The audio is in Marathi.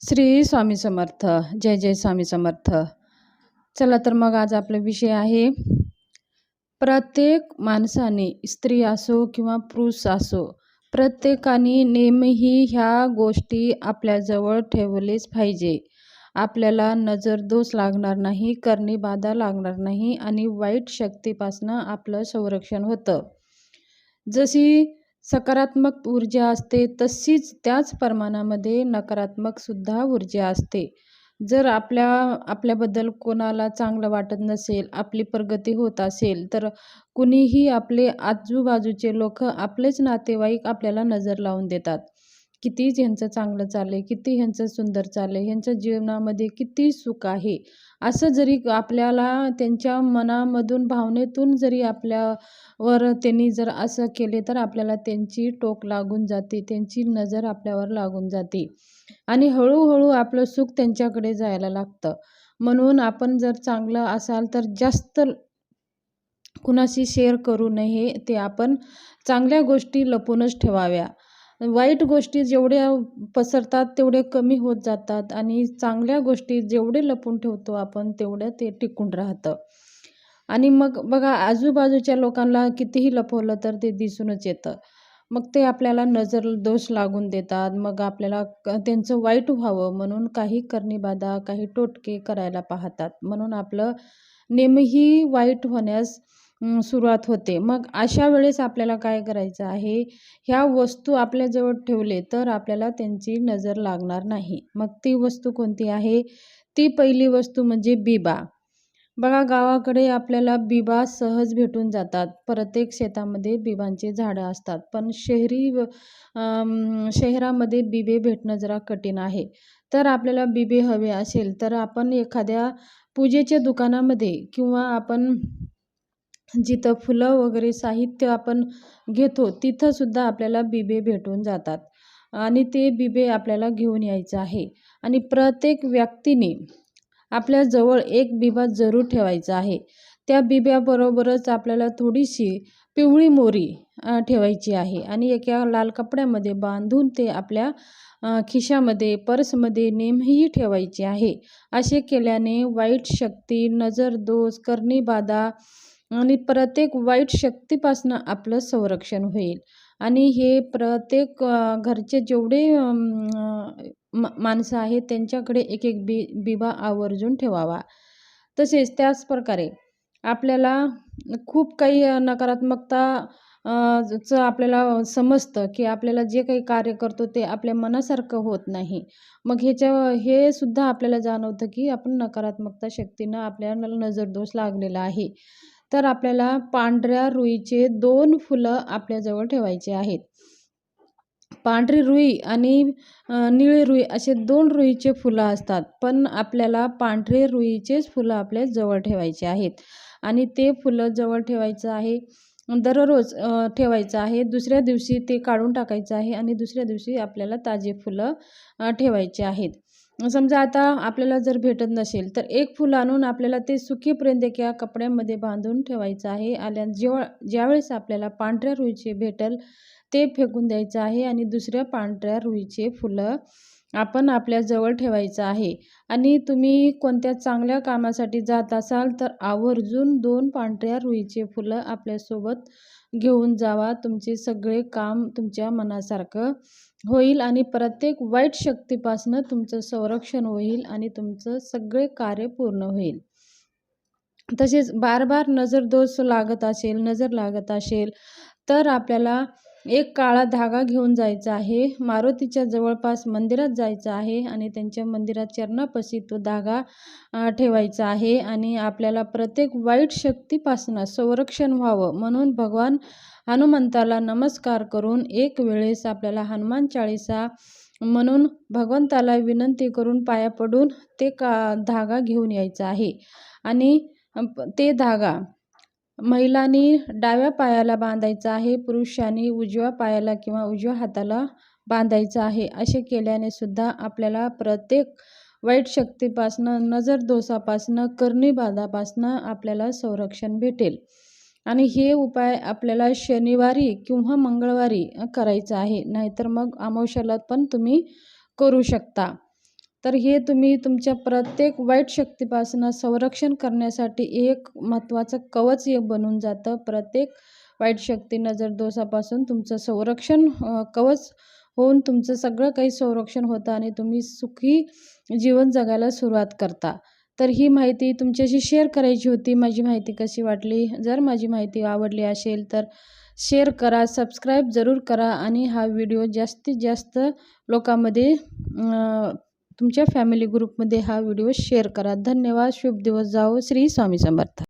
श्री स्वामी समर्थ. जय जय स्वामी समर्थ. चला तर मग आज आपला विषय आहे, प्रत्येक माणसाने, स्त्री असो किंवा पुरुष असो, प्रत्येकाने नेहमी ह्या गोष्टी आपल्याजवळ ठेवलेच पाहिजे. आपल्याला नजर दोष लागणार नाही, करणी बाधा लागणार नाही आणि वाईट शक्तीपासून आपलं संरक्षण होतं. जशी सकारात्मक ऊर्जा असते तशीच त्याच प्रमाणामध्ये नकारात्मक सुद्धा ऊर्जा असते. जर आपल्याबद्दल कोणाला चांगलं वाटत नसेल, आपली प्रगती होत असेल, तर कुणीही आपले आजूबाजूचे लोक, आपलेच नातेवाईक आपल्याला नजर लावून देतात. किती ह्यांचं चांगलं चाललंय, किती ह्यांचं सुंदर चाललंय, ह्यांच्या जीवनामध्ये किती सुख आहे, असं जरी आपल्याला त्यांच्या मनामधून, भावनेतून जरी आपल्यावर त्यांनी जर असं केले, तर आपल्याला त्यांची टोक लागून जाते, त्यांची नजर आपल्यावर लागून जाते आणि हळूहळू आपलं सुख त्यांच्याकडे जायला लागतं. म्हणून आपण जर चांगलं असाल तर जास्त कुणाशी शेअर करू नये. ते आपण चांगल्या गोष्टी लपूनच ठेवाव्या. वाईट गोष्टी जेवढ्या पसरतात तेवढे कमी होत जातात आणि चांगल्या गोष्टी जेवढे लपून ठेवतो आपण तेवढं ते टिकून राहतं. आणि मग बघा, आजूबाजूच्या लोकांना कितीही लपवलं तर ते दिसूनच येतं. मग ते आपल्याला नजर दोष लागून देतात. मग आपल्याला त्यांचं वाईट व्हावं म्हणून काही करणीबाधा, काही टोटके करायला पाहतात. म्हणून आपलं नेहमी वाईट होण्यास सुरुवात होते. मग अशा वेळेस आपल्याला काय करायचं आहे, ह्या वस्तू आपल्याजवळ ठेवले तर आपल्याला त्यांची नजर लागणार नाही. मग ती वस्तू कोणती आहे? ती पहिली वस्तू म्हणजे बिबा. बघा, गावाकडे आपल्याला बिबा सहज भेटून जातात. प्रत्येक शेतामध्ये बिबांचे झाडं असतात. पण शहरामध्ये बिबे भेटणं जरा कठीण आहे. तर आपल्याला बिबे हवे असेल तर आपण एखाद्या पूजेच्या दुकानामध्ये किंवा आपण जिथं फुलं वगैरे साहित्य आपण घेतो तिथं सुद्धा आपल्याला बिबे भेटून जातात आणि ते बिबे आपल्याला घेऊन यायचं आहे. आणि प्रत्येक व्यक्तीने आपल्याजवळ एक बिबा जरूर ठेवायचा आहे. त्या बिब्याबरोबरच आपल्याला थोडीशी पिवळी मोहरी ठेवायची आहे आणि एका लाल कपड्यामध्ये बांधून ते आपल्या खिशामध्ये, पर्समध्ये नेहमीही ठेवायची आहे. असे केल्याने वाईट शक्ती, नजर दोष, करणी बाधा आणि प्रत्येक वाईट शक्तीपासून आपलं संरक्षण होईल. आणि हे प्रत्येक घरचे जेवढे माणसं आहेत त्यांच्याकडे एक एक बिबा आवर्जून ठेवावा. तसेच त्याच प्रकारे आपल्याला खूप काही नकारात्मकता चं आपल्याला समजतं की आपल्याला जे काही कार्य करतो ते आपल्या मनासारखं होत नाही. मग हे सुद्धा आपल्याला जाणवतं की आपण नकारात्मकता शक्तीनं आपल्याला नजरदोष लागलेला आहे. तर आपल्याला पांढऱ्या रुईचे 2 फुलं आपल्याजवळ ठेवायचे आहेत. पांढरी रुई आणि निळी रुई असे 2 रुईचे फुलं असतात. पण आपल्याला पांढरे रुईचेच फुलं आपल्या जवळ ठेवायचे आहेत आणि ते फुलं जवळ ठेवायचं आहे. दररोज ठेवायचं आहे. दुसऱ्या दिवशी ते काढून टाकायचं आहे आणि दुसऱ्या दिवशी आपल्याला ताजे फुलं ठेवायचे आहेत. समजा आता आपल्याला जर भेटत नसेल तर एक फुल आणून आपल्याला ते सुकेपर्यंत एका कपड्यामध्ये बांधून ठेवायचं आहे. ज्यावेळेस आपल्याला पांढऱ्या रुईचे भेटेल ते फेकून द्यायचं आहे आणि दुसऱ्या पांढऱ्या रुईचे फुलं आपण आपल्याजवळ ठेवायचं आहे. आणि तुम्ही कोणत्या चांगल्या कामासाठी जात असाल तर आवर्जून 2 पांढऱ्या रुईचे फुलं आपल्यासोबत घेऊन जावा. तुमचे सगळे काम तुमच्या मनासारखं होईल आणि प्रत्येक वाईट शक्तीपासून तुमचं संरक्षण होईल आणि तुमचं सगळे कार्य पूर्ण होईल. तसेच बार नजर दोष नजर लागत असेल तर आपल्याला एक काळा धागा घेऊन जायचा आहे. मारुतीच्या जवळपास मंदिरात जायचं आहे आणि त्यांच्या मंदिरात चरणापाशी तो धागा ठेवायचा आहे आणि आपल्याला प्रत्येक वाईट शक्तीपासून संरक्षण व्हावं म्हणून भगवान हनुमंताला नमस्कार करून एक वेळेस आपल्याला हनुमान चाळीसा म्हणून भगवंताला विनंती करून पाया पडून ते धागा घेऊन यायचा आहे. आणि ते धागा महिलांनी डाव्या पायाला बांधायचा आहे, पुरुषांनी उजव्या पायाला किंवा उजव्या हाताला बांधायचा आहे. असे केल्याने सुद्धा आपल्याला प्रत्येक वाईट शक्तीपासनं, नजर दोषापासनं, करणी बाधापासनं आपल्याला संरक्षण भेटेल. आणि हे उपाय आपल्याला शनिवारी किंवा मंगळवारी करायचा आहे. नाहीतर मग अमावस्येला पण तुम्ही करू शकता. तर हे तुम्ही तुमच्या प्रत्येक वाईट शक्तीपासून संरक्षण करण्यासाठी एक महत्त्वाचं कवच हे बनून जातं. प्रत्येक वाईट शक्ती, नजर दोषापासून तुमचं संरक्षण कवच होऊन तुमचं सगळं काही संरक्षण होतं आणि तुम्ही सुखी जीवन जगायला सुरुवात करता. तर ही माहिती तुमच्याशी शेअर करायची होती. माझी माहिती कशी वाटली? जर माझी माहिती आवडली असेल तर शेअर करा, सबस्क्राईब जरूर करा आणि हा व्हिडिओ जास्तीत जास्त लोकांमध्ये तुमच्या फॅमिली ग्रुपमध्ये हा व्हिडिओ शेअर करा. धन्यवाद. शुभ दिवस जाओ. श्री स्वामी समर्थ.